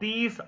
30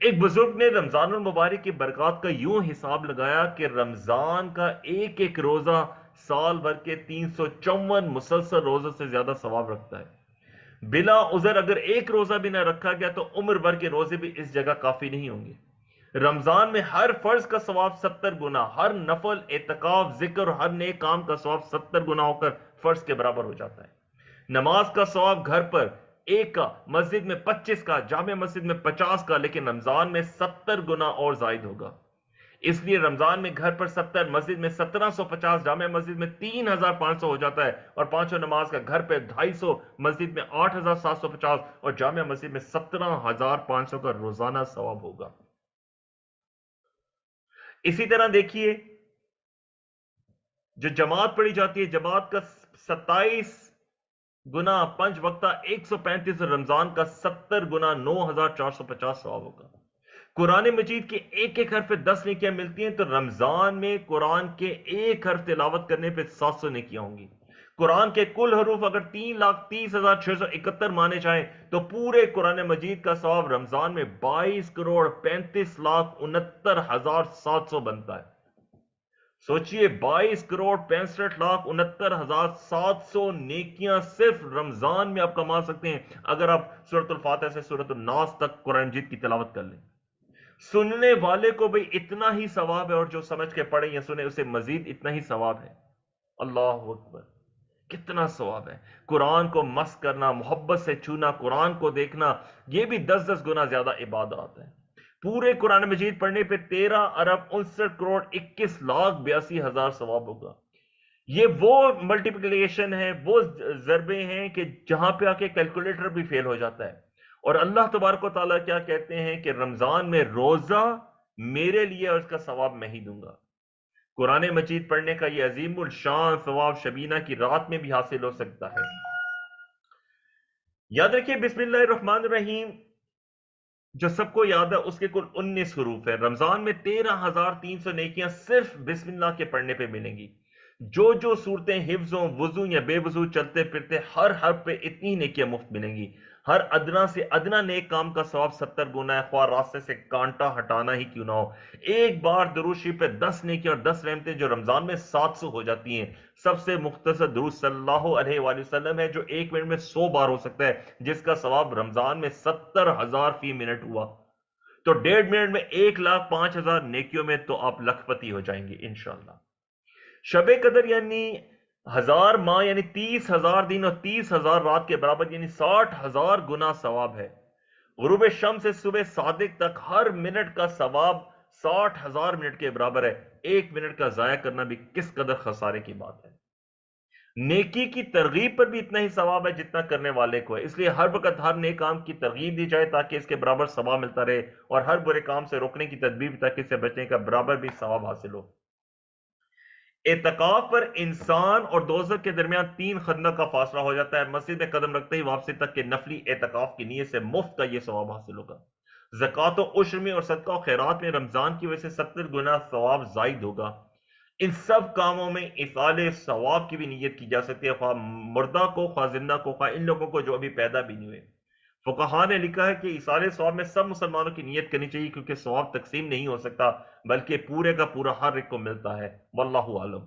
ایک بزرگ نے رمضان المبارک کی برکات کا یوں حساب لگایا کہ رمضان کا ایک ایک روزہ سال بھر کے 354 مسلسل روزوں سے زیادہ ثواب رکھتا ہے۔ بلا عذر اگر ایک روزہ بھی نہ رکھا گیا تو عمر بھر کے روزے بھی اس جگہ کافی نہیں ہوں گے۔ رمضان میں ہر فرض کا ثواب 70 گنا، ہر نفل، اعتکاف، ذکر اور ہر نیک کام کا ثواب 70 گنا ہو کر فرض کے برابر ہو جاتا ہے۔ نماز کا ثواب گھر پر ایک کا، مسجد میں 25 کا، جامع مسجد میں 50 کا، لیکن رمضان میں 70 گنا اور زائد ہوگا۔ اس لیے رمضان میں گھر پر 70، مسجد میں 1750، جامع مسجد میں 3500 ہو جاتا ہے، اور پانچوں نماز کا گھر پہ 250، مسجد میں 8750 اور جامع مسجد میں 17500 کا روزانہ ثواب ہوگا۔ اسی طرح دیکھیے جو جماعت پڑھی جاتی ہے، جماعت کا 27 گنا 5 وقتہ 135، رمضان کا 70 گنا 9450 ثواب ہوگا۔ قرآن مجید کے ایک ایک حرف پہ 10 نیکیاں ملتی ہیں، تو رمضان میں قرآن کے ایک حرف تلاوت کرنے پہ 700 نیکیاں ہوں گی۔ قرآن کے کل حروف اگر 3,30,671 مانے جائیں تو پورے قرآن مجید کا ثواب رمضان میں 22,35,69,700 بنتا ہے۔ سوچئے 22,65,69,700 نیکیاں صرف رمضان میں آپ کما سکتے ہیں اگر آپ سورۃ الفاتحہ سے سورۃ الناس تک قرآن مجید کی تلاوت کر لیں۔ سننے والے کو بھی اتنا ہی ثواب ہے، اور جو سمجھ کے پڑھے یا سنے اسے مزید اتنا ہی ثواب ہے۔ اللہ اکبر، کتنا ثواب ہے۔ قرآن کو مس کرنا، محبت سے چھونا، قرآن کو دیکھنا، یہ بھی 10 گنا زیادہ عبادات ہے۔ پورے قرآن مجید پڑھنے پہ 13,59,61,82,000 ثواب ہوگا۔ یہ وہ ملٹیپلیکیشن ہے، وہ ضربے ہیں کہ جہاں پہ آ کے کیلکولیٹر بھی فیل ہو جاتا ہے۔ اور اللہ تبارک و تعالیٰ کیا کہتے ہیں کہ رمضان میں روزہ میرے لیے اور اس کا ثواب میں ہی دوں گا۔ قرآن مجید پڑھنے کا یہ عظیم الشان ثواب شبینہ کی رات میں بھی حاصل ہو سکتا ہے۔ یاد رکھیے بسم اللہ الرحمن الرحیم جو سب کو یاد ہے اس کے کل 19 حروف ہے۔ رمضان میں 13,300 نیکیاں صرف بسم اللہ کے پڑھنے پہ ملیں گی۔ جو صورتیں حفظوں، وضو یا بے وضو چلتے پھرتے ہر حرف پہ اتنی ہی نیکیاں مفت ملیں گی۔ ہر ادنا سے ادنا نیک کام کا ثواب 70 گنا ہے، خواہ راستے سے کانٹا ہٹانا ہی کیوں نہ ہو۔ ایک بار درود شریف پہ 10 نیکیاں اور 10 رحمتیں جو رمضان میں 700 ہو جاتی ہیں۔ سب سے مختصر درود صلی اللہ علیہ وآلہ وسلم ہے جو 1 منٹ میں 100 بار ہو سکتا ہے، جس کا ثواب رمضان میں 70,000 فی منٹ ہوا۔ تو 1.5 منٹ میں 1,05,000 نیکیوں میں تو آپ لکھ پتی ہو جائیں گے انشاءاللہ۔ شب قدر یعنی 1000 ماہ یعنی 30,000 دن اور 30,000 رات کے برابر، یعنی 60,000 گنا ثواب ہے۔ غروب شمس سے صبح صادق تک ہر منٹ کا ثواب 60,000 منٹ کے برابر ہے۔ 1 منٹ کا ضائع کرنا بھی کس قدر خسارے کی بات ہے۔ نیکی کی ترغیب پر بھی اتنا ہی ثواب ہے جتنا کرنے والے کو ہے، اس لیے ہر وقت ہر نیک کام کی ترغیب دی جائے تاکہ اس کے برابر ثواب ملتا رہے، اور ہر برے کام سے روکنے کی تدبیر تاکہ اس سے بچنے کا برابر بھی ثواب حاصل ہو۔ اعتکاف پر انسان اور دوزخ کے درمیان 3 خندق کا فاصلہ ہو جاتا ہے۔ مسجد میں قدم رکھتے ہی واپسی تک کے نفلی اعتکاف کی نیت سے مفت کا یہ ثواب حاصل ہوگا۔ زکوٰۃ و عشر میں اور صدقہ و خیرات میں رمضان کی وجہ سے 70 گنا ثواب زائد ہوگا۔ ان سب کاموں میں ایصال ثواب کی بھی نیت کی جا سکتی ہے، خواہ مردہ کو، خواہ زندہ کو، خواہ ان لوگوں کو جو ابھی پیدا بھی نہیں ہوئے۔ فقہا نے لکھا ہے کہ ایصال ثواب میں سب مسلمانوں کی نیت کرنی چاہیے، کیونکہ ثواب تقسیم نہیں ہو سکتا بلکہ پورے کا پورا ہر ایک کو ملتا ہے۔ واللہ عالم۔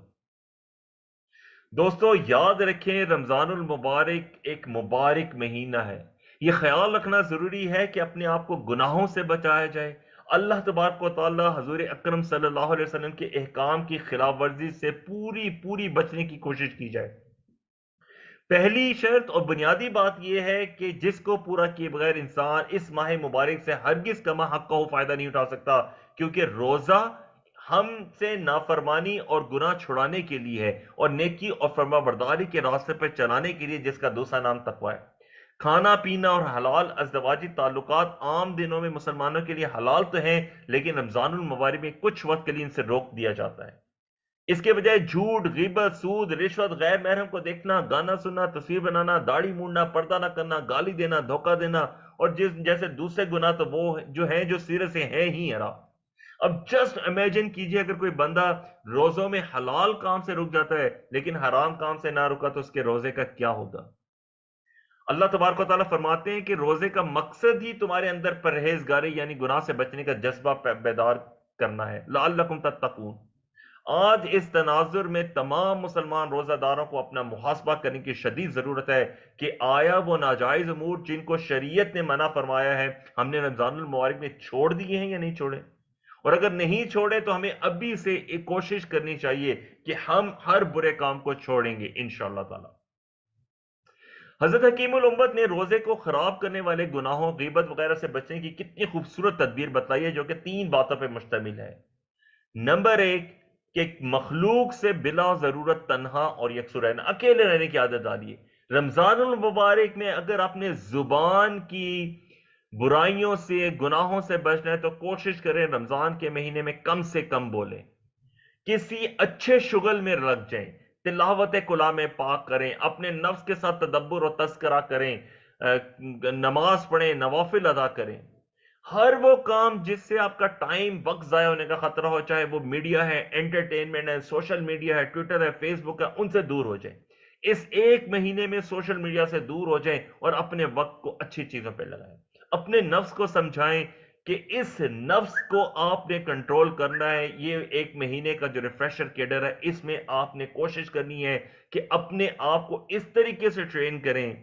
دوستو یاد رکھیں رمضان المبارک ایک مبارک مہینہ ہے۔ یہ خیال رکھنا ضروری ہے کہ اپنے آپ کو گناہوں سے بچایا جائے، اللہ تبارک و تعالی حضور اکرم صلی اللہ علیہ وسلم کے احکام کی خلاف ورزی سے پوری بچنے کی کوشش کی جائے۔ پہلی شرط اور بنیادی بات یہ ہے کہ جس کو پورا کیے بغیر انسان اس ماہ مبارک سے ہرگز کما حق کا فائدہ نہیں اٹھا سکتا، کیونکہ روزہ ہم سے نافرمانی اور گناہ چھڑانے کے لیے ہے، اور نیکی اور فرما برداری کے راستے پر چلانے کے لیے، جس کا دوسرا نام تقوی ہے۔ کھانا پینا اور حلال ازدواجی تعلقات عام دنوں میں مسلمانوں کے لیے حلال تو ہیں، لیکن رمضان المبارک میں کچھ وقت کے لیے ان سے روک دیا جاتا ہے۔ اس کے بجائے جھوٹ، غیبت، سود، رشوت، غیر محرم کو دیکھنا، گانا سننا، تصویر بنانا، داڑھی مونڈنا، پردہ نہ کرنا، گالی دینا، دھوکہ دینا اور جیسے دوسرے گناہ تو وہ جو ہیں جو سیرت سے ہیں ہی حرام۔ اب جسٹ امیجن کیجئے اگر کوئی بندہ روزوں میں حلال کام سے رک جاتا ہے لیکن حرام کام سے نہ رکا تو اس کے روزے کا کیا ہوگا۔ اللہ تبارک و تعالیٰ فرماتے ہیں کہ روزے کا مقصد ہی تمہارے اندر پرہیزگاری یعنی گناہ سے بچنے کا جذبہ بیدار کرنا ہے، لعلکم تتقون۔ آج اس تناظر میں تمام مسلمان روزہ داروں کو اپنا محاسبہ کرنے کی شدید ضرورت ہے کہ آیا وہ ناجائز امور جن کو شریعت نے منع فرمایا ہے ہم نے رمضان المبارک میں چھوڑ دیے ہیں یا نہیں چھوڑے، اور اگر نہیں چھوڑے تو ہمیں ابھی سے ایک کوشش کرنی چاہیے کہ ہم ہر برے کام کو چھوڑیں گے انشاءاللہ تعالی۔ حضرت حکیم الامت نے روزے کو خراب کرنے والے گناہوں، غیبت وغیرہ سے بچنے کی کتنی خوبصورت تدبیر بتلائی ہے جو کہ 3 باتوں پہ مشتمل ہے۔ نمبر 1 کہ مخلوق سے بلا ضرورت تنہا اور یکسو رہنا، اکیلے رہنے کی عادت ڈالیے۔ رمضان المبارک میں اگر اپنے زبان کی برائیوں سے، گناہوں سے بچنا ہے تو کوشش کریں رمضان کے مہینے میں کم سے کم بولیں، کسی اچھے شغل میں لگ جائیں، تلاوت کلام پاک کریں، اپنے نفس کے ساتھ تدبر و تذکرہ کریں، نماز پڑھیں، نوافل ادا کریں۔ ہر وہ کام جس سے آپ کا ٹائم، وقت ضائع ہونے کا خطرہ ہو، چاہے وہ میڈیا ہے، انٹرٹینمنٹ ہے، سوشل میڈیا ہے، ٹویٹر ہے، فیس بک ہے، ان سے دور ہو جائیں۔ اس ایک مہینے میں سوشل میڈیا سے دور ہو جائیں اور اپنے وقت کو اچھی چیزوں پہ لگائیں۔ اپنے نفس کو سمجھائیں کہ اس نفس کو آپ نے کنٹرول کرنا ہے۔ یہ ایک مہینے کا جو ریفریشر کیڈر ہے اس میں آپ نے کوشش کرنی ہے کہ اپنے آپ کو اس طریقے سے ٹرین کریں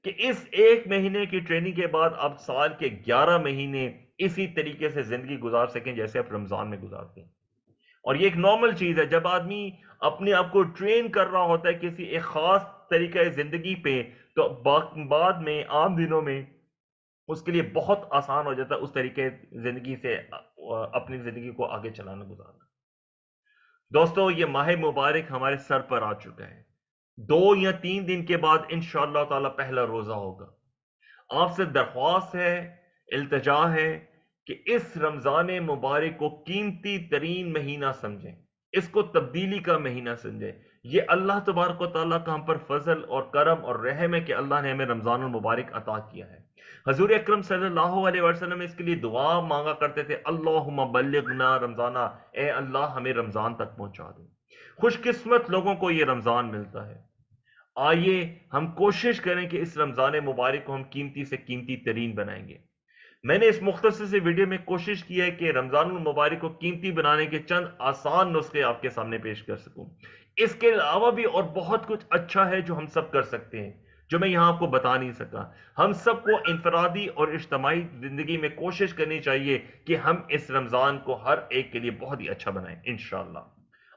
کہ اس ایک مہینے کی ٹریننگ کے بعد آپ سال کے 11 مہینے اسی طریقے سے زندگی گزار سکیں جیسے آپ رمضان میں گزارتے ہیں۔ اور یہ ایک نارمل چیز ہے، جب آدمی اپنے آپ کو ٹرین کر رہا ہوتا ہے کسی ایک خاص طریقہ زندگی پہ تو بعد میں عام دنوں میں اس کے لیے بہت آسان ہو جاتا ہے اس طریقے زندگی سے اپنی زندگی کو آگے چلانا، گزارنا۔ دوستو یہ ماہ مبارک ہمارے سر پر آ چکا ہے، 2 یا 3 دن کے بعد انشاءاللہ تعالی پہلا روزہ ہوگا۔ آپ سے درخواست ہے، التجا ہے کہ اس رمضان مبارک کو قیمتی ترین مہینہ سمجھیں، اس کو تبدیلی کا مہینہ سمجھیں۔ یہ اللہ تبارک و تعالیٰ کا ہم پر فضل اور کرم اور رحم ہے کہ اللہ نے ہمیں رمضان المبارک عطا کیا ہے۔ حضور اکرم صلی اللہ علیہ وسلم اس کے لیے دعا مانگا کرتے تھے، اللہم بلغنا رمضانہ، اے اللہ ہمیں رمضان تک پہنچا دے۔ خوش قسمت لوگوں کو یہ رمضان ملتا ہے۔ آئیے ہم کوشش کریں کہ اس رمضان مبارک کو ہم قیمتی سے قیمتی ترین بنائیں گے۔ میں نے اس مختصر سے ویڈیو میں کوشش کی ہے کہ رمضان المبارک کو قیمتی بنانے کے چند آسان نسخے آپ کے سامنے پیش کر سکوں۔ اس کے علاوہ بھی اور بہت کچھ اچھا ہے جو ہم سب کر سکتے ہیں، جو میں یہاں آپ کو بتا نہیں سکا۔ ہم سب کو انفرادی اور اجتماعی زندگی میں کوشش کرنی چاہیے کہ ہم اس رمضان کو ہر ایک کے لیے بہت ہی اچھا بنائیں انشاءاللہ۔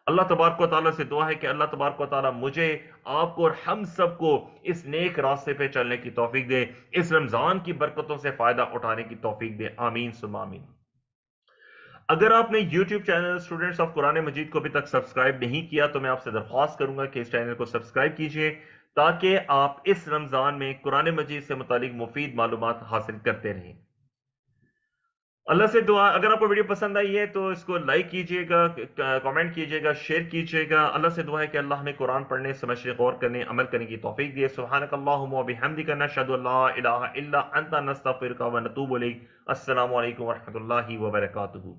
اللہ تبارک و تعالیٰ سے دعا ہے کہ اللہ تبارک و تعالیٰ مجھے، آپ کو اور ہم سب کو اس نیک راستے پہ چلنے کی توفیق دے، اس رمضان کی برکتوں سے فائدہ اٹھانے کی توفیق دے، آمین ثم آمین۔ اگر آپ نے یوٹیوب چینل اسٹوڈنٹس آف قرآن مجید کو ابھی تک سبسکرائب نہیں کیا تو میں آپ سے درخواست کروں گا کہ اس چینل کو سبسکرائب کیجئے تاکہ آپ اس رمضان میں قرآن مجید سے متعلق مفید معلومات حاصل کرتے رہیں۔ اللہ سے دعا، اگر آپ کو ویڈیو پسند آئی ہے تو اس کو لائک کیجئے گا، کامنٹ کیجئے گا، شیئر کیجئے گا۔ اللہ سے دعا ہے کہ اللہ ہمیں قرآن پڑھنے، سمجھنے، غور کرنے، عمل کرنے کی توفیق دے۔ سبحانک اللہم و بحمدک، نشہد ان لا الہ الا انت، نستغفرک و نتوب الیک۔ السلام علیکم ورحمۃ اللہ وبرکاتہ۔